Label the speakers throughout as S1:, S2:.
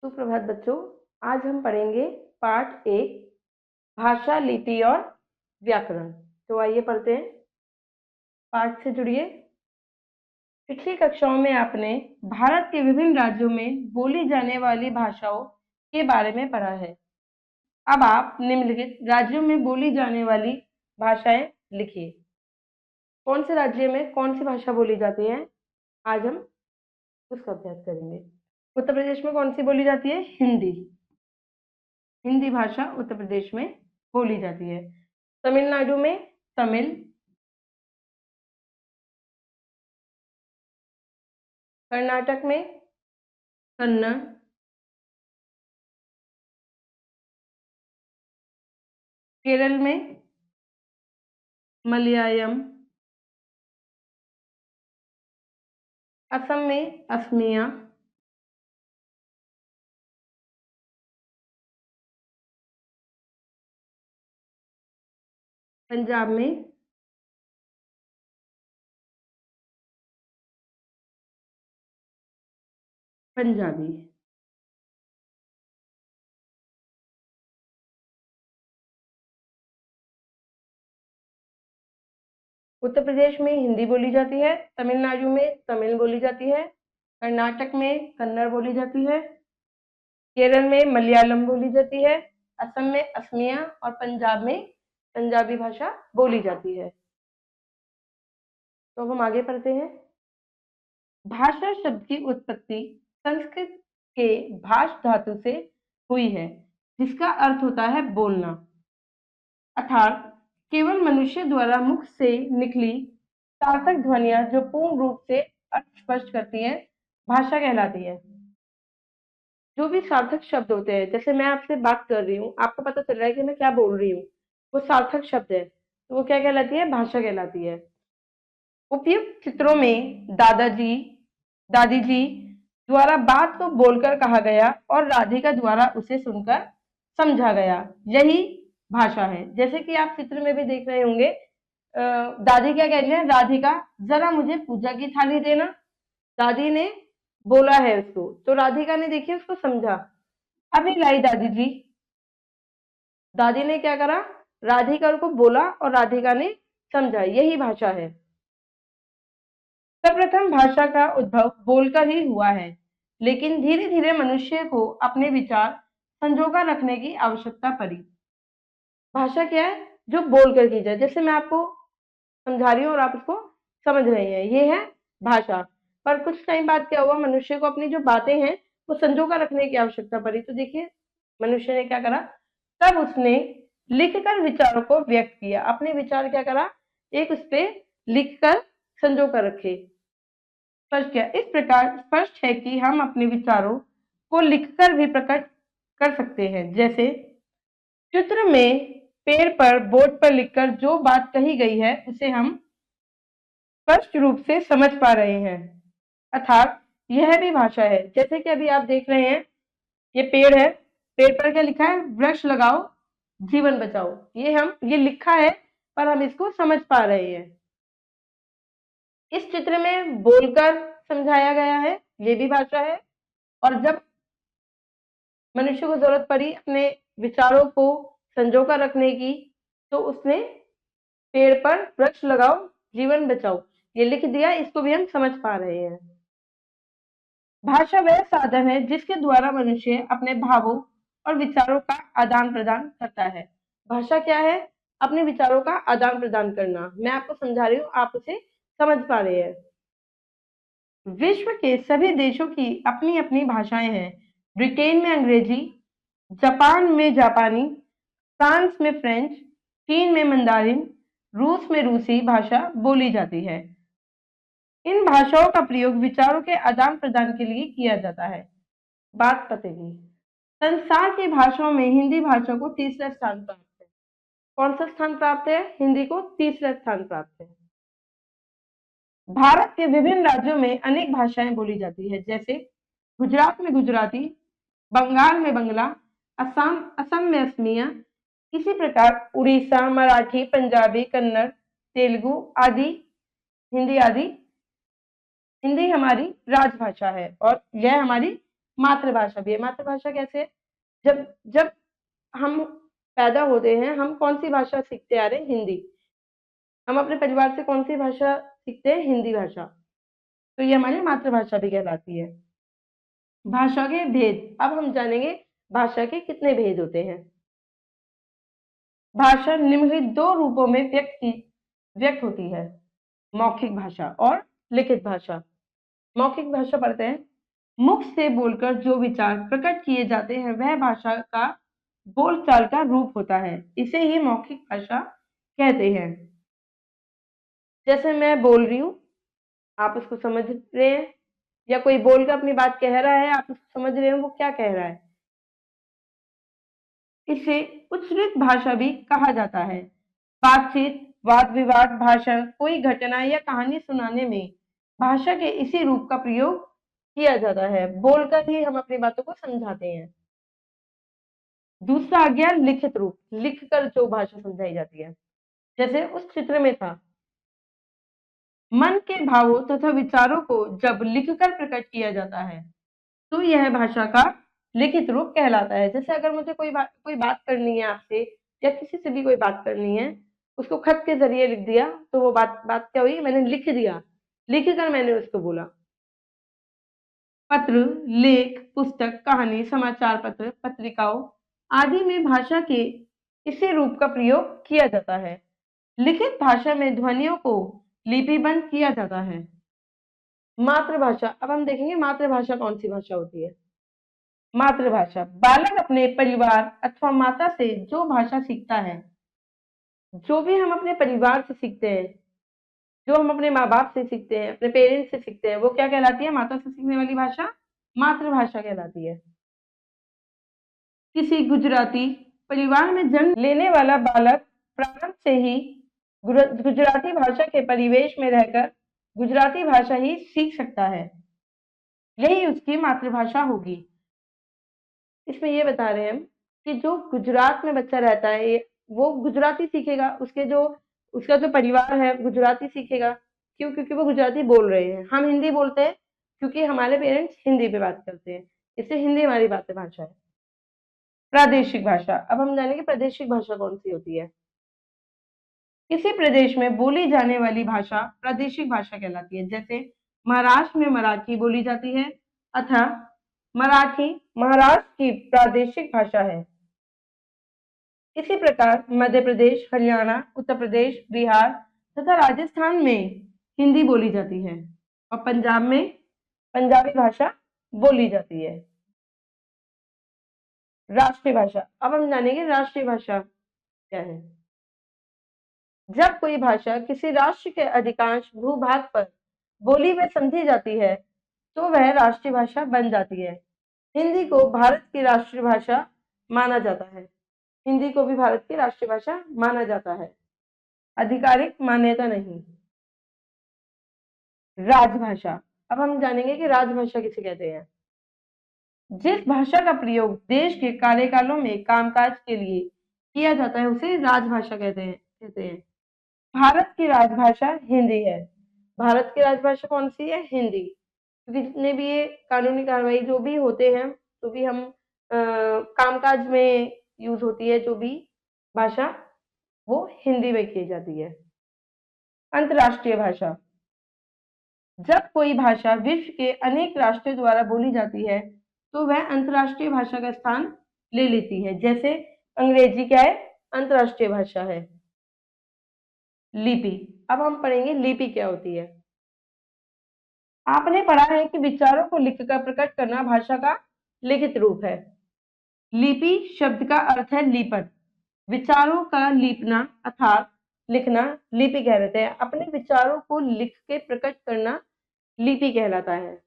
S1: सुप्रभात बच्चों। आज हम पढ़ेंगे पाठ 1 भाषा, लिपि और व्याकरण। तो आइए पढ़ते हैं, पाठ से जुड़िए। पिछली कक्षाओं में आपने भारत के विभिन्न राज्यों में बोली जाने वाली भाषाओं के बारे में पढ़ा है। अब आप निम्नलिखित राज्यों में बोली जाने वाली भाषाएं लिखिए। कौन से राज्य में कौन सी भाषा बोली जाती है, आज हम उसका अभ्यास करेंगे। उत्तर प्रदेश में कौन सी बोली जाती है? हिंदी। हिंदी भाषा उत्तर प्रदेश में बोली जाती है। तमिलनाडु में तमिल, कर्नाटक में कन्नड़, केरल में मलयालम, असम में असमिया, पंजाब में पंजाबी। उत्तर प्रदेश में हिंदी बोली जाती है, तमिलनाडु में तमिल बोली जाती है, कर्नाटक में कन्नड़ बोली जाती है, केरल में मलयालम बोली जाती है, असम में असमिया और पंजाब में पंजाबी भाषा बोली जाती है। तो हम आगे पढ़ते हैं। भाषा शब्द की उत्पत्ति संस्कृत के भाष धातु से हुई है, जिसका अर्थ होता है बोलना, अर्थात केवल मनुष्य द्वारा मुख से निकली सार्थक ध्वनियां जो पूर्ण रूप से अर्थ स्पष्ट करती हैं, भाषा कहलाती है। जो भी सार्थक शब्द होते हैं, जैसे मैं आपसे बात कर रही हूँ, आपको पता चल रहा है कि मैं क्या बोल रही हूँ, वो सार्थक शब्द है, तो वो क्या कहलाती है? भाषा कहलाती है। उपयुक्त चित्रों में दादाजी, दादी जी द्वारा बात को बोलकर कहा गया और राधिका द्वारा उसे सुनकर समझा गया, यही भाषा है। जैसे कि आप चित्र में भी देख रहे होंगे, दादी क्या कह रही है? राधिका जरा मुझे पूजा की थाली देना। दादी ने बोला है उसको, तो राधिका ने देखिए उसको समझा, अभी लाई दादी जी। दादी ने क्या करा? राधिका को बोला और राधिका ने समझा, यही भाषा है। सर्वप्रथम भाषा का उद्भव बोलकर ही हुआ है, लेकिन धीरे धीरे मनुष्य को अपने विचार संजोगा रखने की आवश्यकता पड़ी। भाषा क्या है? जो बोलकर की जाए, जैसे मैं आपको समझा रही हूँ और आप उसको समझ रहे हैं, ये है भाषा। पर कुछ टाइम बाद क्या हुआ? मनुष्य को अपनी जो बातें हैं वो संजोगा रखने की आवश्यकता पड़ी। तो देखिए मनुष्य ने क्या करा, तब उसने लिखकर विचारों को व्यक्त किया। अपने विचार क्या करा? एक उस पे लिखकर संजो कर रखे। स्पष्ट किया। इस प्रकार स्पष्ट है कि हम अपने विचारों को लिखकर भी प्रकट कर सकते हैं। जैसे चित्र में पेड़ पर बोर्ड पर लिखकर जो बात कही गई है उसे हम स्पष्ट रूप से समझ पा रहे हैं, अर्थात यह भी भाषा है। जैसे कि अभी आप देख रहे हैं, ये पेड़ है, पेड़ पर क्या लिखा है? वृक्ष लगाओ जीवन बचाओ। ये लिखा है पर हम इसको समझ पा रहे हैं। इस चित्र में बोलकर समझाया गया है, ये भी भाषा है। और जब मनुष्य को जरूरत पड़ी अपने विचारों को संजो कर रखने की, तो उसने पेड़ पर वृक्ष लगाओ जीवन बचाओ ये लिख दिया, इसको भी हम समझ पा रहे हैं। भाषा वह साधन है जिसके द्वारा मनुष्य अपने भावों और विचारों का आदान प्रदान करता है। भाषा क्या है? अपने विचारों का आदान प्रदान करना। मैं आपको समझा रही हूँ, आप उसे समझ पा रहे हैं। विश्व के सभी देशों की अपनी अपनी भाषाएं हैं। ब्रिटेन में अंग्रेजी, जापान में जापानी, फ्रांस में फ्रेंच, चीन में मंदारिन, रूस में रूसी भाषा बोली जाती है। इन भाषाओं का प्रयोग विचारों के आदान प्रदान के लिए किया जाता है। बात पतेगी। संसार की भाषाओं में हिंदी भाषा को तीसरा स्थान प्राप्त है। कौन सा स्थान प्राप्त है? हिंदी को तीसरा स्थान प्राप्त है। भारत के विभिन्न राज्यों में अनेक भाषाएं बोली जाती है, जैसे गुजरात में गुजराती, बंगाल में बंगला, असम में असमिया। इसी प्रकार उड़ीसा, मराठी, पंजाबी, कन्नड़, तेलुगु आदि, हिंदी आदि। हिंदी हमारी राजभाषा है और यह हमारी मातृभाषा भी है। मातृभाषा कैसे? जब जब हम पैदा होते हैं, हम कौन सी भाषा सीखते आ रहे हैं? हिंदी। हम अपने परिवार से कौन सी भाषा सीखते हैं? हिंदी भाषा। तो ये हमारी मातृभाषा भी कहलाती है। भाषा के भेद, अब हम जानेंगे भाषा के कितने भेद होते हैं। भाषा निम्नलिखित दो रूपों में व्यक्त होती है, मौखिक भाषा और लिखित भाषा। मौखिक भाषा पढ़ते हैं, मुख से बोलकर जो विचार प्रकट किए जाते हैं वह भाषा का बोलचाल का रूप होता है, इसे ही मौखिक भाषा कहते हैं। जैसे मैं बोल रही हूँ, आप उसको समझ रहे हैं, या कोई बोलकर अपनी बात कह रहा है, आप उसको समझ रहे हैं वो क्या कह रहा है। इसे उच्चरित भाषा भी कहा जाता है। बातचीत, वाद विवाद, भाषण, कोई घटना या कहानी सुनाने में भाषा के इसी रूप का प्रयोग किया जाता है। बोलकर ही हम अपनी बातों को समझाते हैं। दूसरा आ गया लिखित रूप, लिखकर जो भाषा समझाई जाती है। जैसे उस चित्र में था, मन के भावों तथा विचारों को जब लिखकर प्रकट किया जाता है तो यह भाषा का लिखित रूप कहलाता है। जैसे अगर मुझे कोई बात करनी है आपसे, या किसी से भी कोई बात करनी है, उसको खत के जरिए लिख दिया तो वो बात क्या हुई? मैंने लिख दिया, लिखकर मैंने उसको बोला। पत्र, लेख, पुस्तक, कहानी, समाचार पत्र, पत्रिकाओं आदि में भाषा के इसी रूप का प्रयोग किया जाता है। लिखित भाषा में ध्वनियों को लिपिबंद किया जाता है। मातृभाषा, अब हम देखेंगे मातृभाषा कौन सी भाषा होती है। मातृभाषा, बालक अपने परिवार अथवा माता से जो भाषा सीखता है, जो भी हम अपने परिवार से सीखते हैं, जो हम अपने माँ बाप से सीखते हैं, अपने पेरेंट्स से सीखते हैं, वो क्या कहलाती है? माता से सीखने वाली भाषा मातृभाषा कहलाती है। किसी गुजराती परिवार में जन्म लेने वाला बालक प्रारंभ से ही गुजराती भाषा के परिवेश में रहकर गुजराती भाषा ही सीख सकता है, यही उसकी मातृभाषा होगी। इसमें ये बता रहे हैं हम कि जो गुजरात में बच्चा रहता है वो गुजराती सीखेगा, उसका जो परिवार है गुजराती सीखेगा। क्यों? क्योंकि वो गुजराती बोल रहे हैं। हम हिंदी बोलते हैं क्योंकि हमारे पेरेंट्स हिंदी में बात करते हैं, इससे हिंदी हमारी मातृभाषा है। प्रादेशिक भाषा, अब हम जानेंगे प्रादेशिक भाषा कौन सी होती है। किसी प्रदेश में बोली जाने वाली भाषा प्रादेशिक भाषा कहलाती है। जैसे महाराष्ट्र में मराठी बोली जाती है, अतः मराठी महाराष्ट्र की प्रादेशिक भाषा है। इसी प्रकार मध्य प्रदेश, हरियाणा, उत्तर प्रदेश, बिहार तथा राजस्थान में हिंदी बोली जाती है और पंजाब में पंजाबी भाषा बोली जाती है। राष्ट्रीय भाषा, अब हम जानेंगे राष्ट्रीय भाषा क्या है। जब कोई भाषा किसी राष्ट्र के अधिकांश भूभाग पर बोली व समझी जाती है तो वह राष्ट्रीय भाषा बन जाती है। हिंदी को भारत की राष्ट्रीय भाषा माना जाता है। हिंदी को भी भारत की राष्ट्रीय भाषा माना जाता है, आधिकारिक मान्यता नहीं। राजभाषा, अब हम जानेंगे कि राजभाषा किसे कहते हैं। जिस भाषा का प्रयोग देश के कार्यकालों में कामकाज के लिए किया जाता है उसे राजभाषा कहते हैं। भारत की राजभाषा हिंदी है। भारत की राजभाषा कौन सी है? हिंदी। क्योंकि जितने भी ये कानूनी कार्रवाई जो भी होते हैं, जो भी हम कामकाज में यूज होती है, जो भी भाषा, वो हिंदी में की जाती है। अंतर्राष्ट्रीय भाषा, जब कोई भाषा विश्व के अनेक राष्ट्रों द्वारा बोली जाती है तो वह अंतर्राष्ट्रीय भाषा का स्थान ले लेती है। जैसे अंग्रेजी क्या है? अंतर्राष्ट्रीय भाषा है। लिपि, अब हम पढ़ेंगे लिपि क्या होती है। आपने पढ़ा है कि विचारों को लिखकर प्रकट करना भाषा का लिखित रूप है। लिपि शब्द का अर्थ है लीपन, विचारों का लीपना अर्थात लिखना लिपि कहलाते हैं। अपने विचारों को लिख के प्रकट करना लिपि कहलाता है।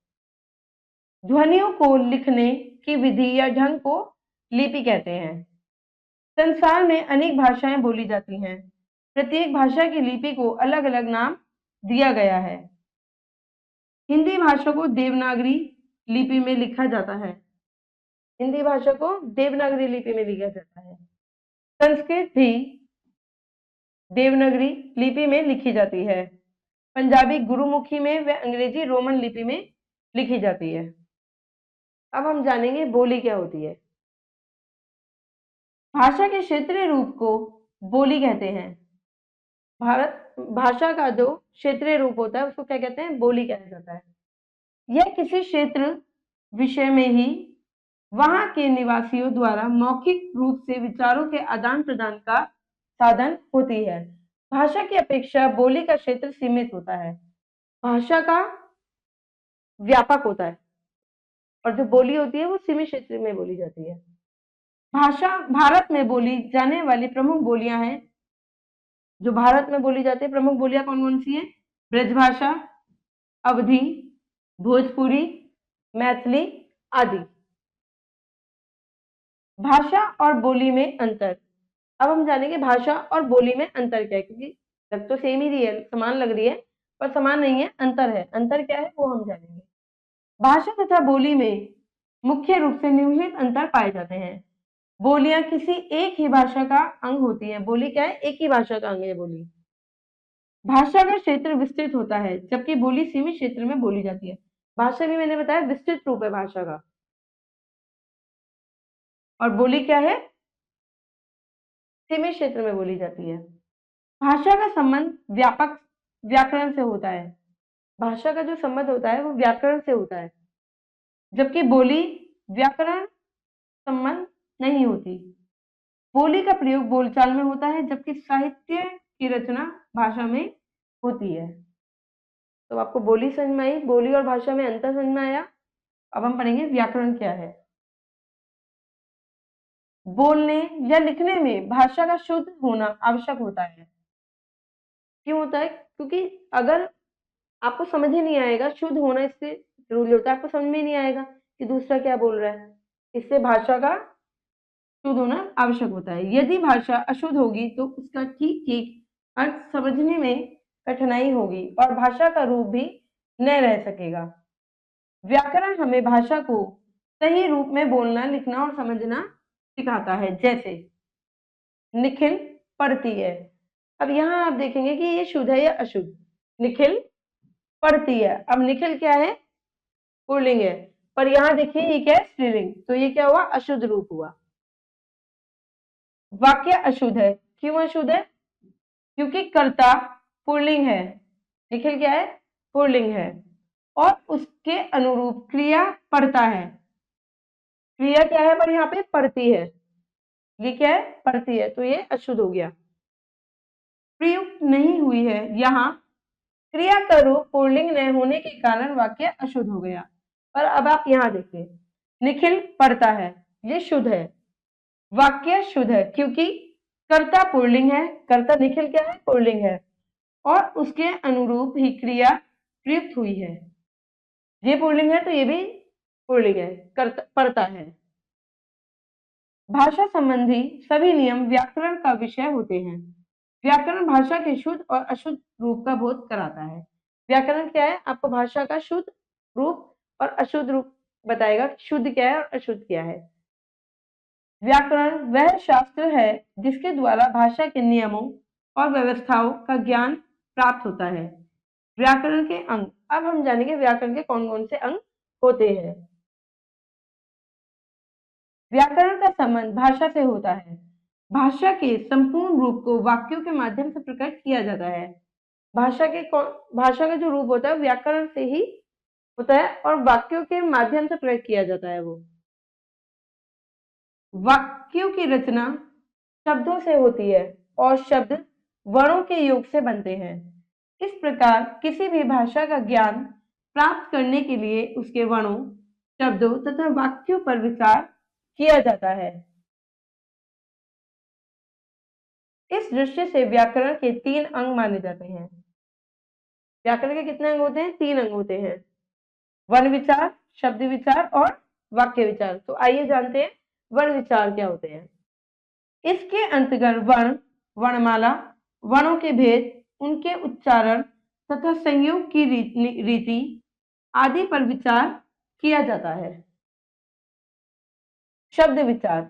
S1: ध्वनियों को लिखने की विधि या ढंग को लिपि कहते हैं। संसार में अनेक भाषाएं बोली जाती हैं, प्रत्येक भाषा की लिपि को अलग अलग नाम दिया गया है। हिंदी भाषा को देवनागरी लिपि में लिखा जाता है। हिंदी भाषा को देवनागरी लिपि में लिखा जाता है। संस्कृत भी देवनागरी लिपि में लिखी जाती है। पंजाबी गुरुमुखी में व अंग्रेजी रोमन लिपि में लिखी जाती है। अब हम जानेंगे बोली क्या होती है। भाषा के क्षेत्रीय रूप को बोली कहते हैं। भारत भाषा का जो क्षेत्रीय रूप होता है उसको क्या कहते हैं? बोली कहा जाता है। यह किसी क्षेत्र विषय में ही वहां के निवासियों द्वारा मौखिक रूप से विचारों के आदान प्रदान का साधन होती है। भाषा की अपेक्षा बोली का क्षेत्र सीमित होता है। भाषा का व्यापक होता है और जो बोली होती है वो सीमित क्षेत्र में बोली जाती है। भाषा भारत में बोली जाने वाली प्रमुख बोलियां हैं। जो भारत में बोली जाती है प्रमुख बोलियां कौन कौन सी हैं? ब्रजभाषा, अवधी, भोजपुरी, मैथिली आदि। भाषा और बोली में अंतर। अब हम जानेंगे भाषा और बोली में अंतर क्या है, क्योंकि लग तो सेम ही रही है, समान लग रही है, पर समान नहीं है, अंतर है। अंतर क्या है वो हम जानेंगे। भाषा तथा बोली में मुख्य रूप से निम्नलिखित अंतर पाए जाते हैं। बोलियां किसी एक ही भाषा का अंग होती है। बोली क्या है? एक ही भाषा का अंग है बोली। भाषा का क्षेत्र विस्तृत होता है जबकि बोली सीमित क्षेत्र में बोली जाती है। भाषा भी मैंने बताया विस्तृत रूप है भाषा का, और बोली क्या है? सीमित क्षेत्र में बोली जाती है। भाषा का संबंध व्यापक व्याकरण से होता है। भाषा का जो संबंध होता है वो व्याकरण से होता है, जबकि बोली व्याकरण संबंध नहीं होती। बोली का प्रयोग बोलचाल में होता है जबकि साहित्य की रचना भाषा में होती है। तो आपको बोली समझ में आई, बोली और भाषा में अंतर समझ में आया। अब हम पढ़ेंगे व्याकरण क्या है। बोलने या लिखने में भाषा का शुद्ध होना आवश्यक होता है। क्यों होता है? क्योंकि अगर आपको समझ ही नहीं आएगा, शुद्ध होना इससे जरूरी होता है, आपको समझ में ही नहीं आएगा कि दूसरा क्या बोल रहा है, इससे भाषा का शुद्ध होना आवश्यक होता है। यदि भाषा अशुद्ध होगी तो उसका ठीक ठीक अर्थ समझने में कठिनाई होगी और भाषा का रूप भी न रह सकेगा। व्याकरण हमें भाषा को सही रूप में बोलना, लिखना और समझना सिखाता है। जैसे निखिल पढ़ती है। अब यहाँ आप देखेंगे कि ये शुद्ध है या अशुद्ध। निखिल पढ़ती है। अब निखिल क्या है? पुल्लिंग है, पर यहाँ देखिए ये क्या है? स्त्रीलिंग। तो ये क्या हुआ? अशुद्ध रूप हुआ। वाक्य अशुद्ध है। क्यों अशुद्ध है? क्योंकि कर्ता पुल्लिंग है, निखिल क्या है? पुल्लिंग है, और उसके अनुरूप क्रिया पढ़ता है। क्रिया क्या है? पर यहाँ पे पढ़ती है। ये क्या है? पढ़ती है, तो ये अशुद्ध हो गया। प्रयुक्त नहीं हुई है। यहाँ क्रिया का रूप पुल्लिंग न होने के कारण वाक्य अशुद्ध हो गया। पर अब आप यहाँ देखिए, निखिल पढ़ता है, ये शुद्ध है। वाक्य शुद्ध है क्योंकि कर्ता पुल्लिंग है। कर्ता निखिल क्या है? पुल्लिंग है, और उसके अनुरूप ही क्रिया प्रयुक्त हुई है। ये पुल्लिंग है तो ये भी पुल्लिंग है, कर्ता पढ़ता है। भाषा संबंधी सभी नियम व्याकरण का विषय होते हैं। व्याकरण भाषा के शुद्ध और अशुद्ध रूप का बोध कराता है। व्याकरण क्या है? आपको भाषा का शुद्ध रूप और अशुद्ध रूप बताएगा, शुद्ध क्या है और अशुद्ध क्या है। व्याकरण वह शास्त्र है जिसके द्वारा भाषा के नियमों और व्यवस्थाओं का ज्ञान प्राप्त होता है। व्याकरण के अंग। अब हम जानेंगे व्याकरण के कौन कौन से अंग होते हैं। व्याकरण का संबंध भाषा से होता है। भाषा के संपूर्ण रूप को वाक्यों के माध्यम से प्रकट किया जाता है। भाषा का जो रूप होता है व्याकरण से ही होता है और वाक्यों के माध्यम से प्रकट किया जाता है। वो वाक्यों की रचना शब्दों से होती है और शब्द वर्णों के योग से बनते हैं। इस प्रकार किसी भी भाषा का ज्ञान प्राप्त करने के लिए उसके वर्णों, शब्दों तथा वाक्यों पर विचार किया जाता है। इस दृष्टि से व्याकरण के 3 अंग माने जाते हैं। व्याकरण के कितने अंग होते हैं? 3 अंग होते हैं। वर्ण विचार, शब्द विचार और वाक्य विचार। तो आइए जानते हैं वर्ण विचार क्या होते हैं। इसके अंतर्गत वर्ण, वर्णमाला, वर्णों के भेद, उनके उच्चारण तथा संयोग की रीति आदि पर विचार किया जाता है। शब्द विचार।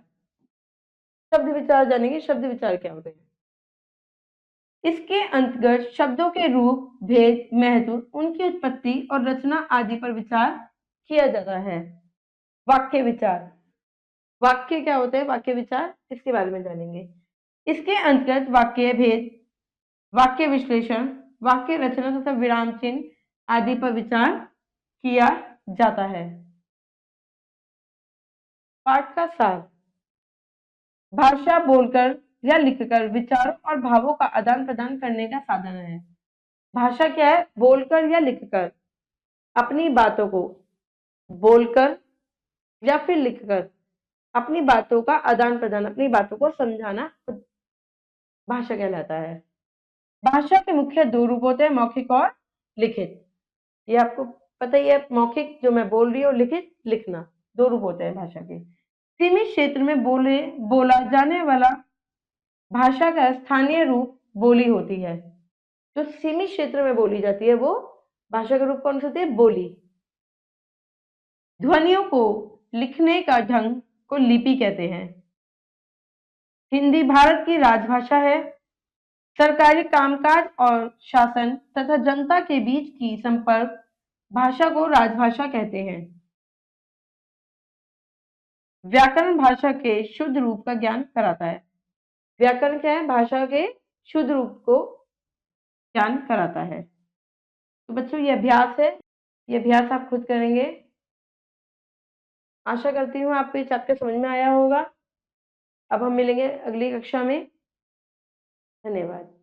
S1: शब्द विचार जानेंगे, शब्द विचार क्या होते हैं। इसके अंतर्गत शब्दों के रूप, भेद, महत्व, उनकी उत्पत्ति और रचना आदि पर विचार किया जाता है। वाक्य विचार। वाक्य क्या होते हैं, वाक्य विचार, इसके बारे में जानेंगे। इसके अंतर्गत वाक्य भेद, वाक्य विश्लेषण, वाक्य रचना तथा विराम चिन्ह आदि पर विचार किया जाता है। पाठ का सार। भाषा बोलकर या लिखकर विचारों और भावों का आदान प्रदान करने का साधन है। भाषा क्या है? बोलकर या लिखकर अपनी बातों को, बोलकर या फिर लिखकर अपनी बातों का आदान प्रदान, अपनी बातों को समझाना भाषा कहलाता है। भाषा के मुख्य दो रूप होते हैं, मौखिक और लिखित। ये आपको पता ही है, मौखिक जो मैं बोल रही हूँ, लिखित लिखना, दो रूप होते हैं भाषा के। सीमित क्षेत्र में बोला जाने वाला भाषा का स्थानीय रूप बोली होती है। जो सीमित क्षेत्र में बोली जाती है वो भाषा का रूप कौन सी होती है? बोली। ध्वनियों को लिखने का ढंग को लिपि कहते हैं। हिंदी भारत की राजभाषा है। सरकारी कामकाज और शासन तथा जनता के बीच की संपर्क भाषा को राजभाषा कहते हैं। व्याकरण भाषा के शुद्ध रूप का ज्ञान कराता है। व्याकरण क्या है? भाषा के शुद्ध रूप को ज्ञान कराता है। तो बच्चों ये अभ्यास है, ये अभ्यास आप खुद करेंगे। आशा करती हूँ आपको ये चैप्टर समझ में आया होगा। अब हम मिलेंगे अगली कक्षा में। धन्यवाद।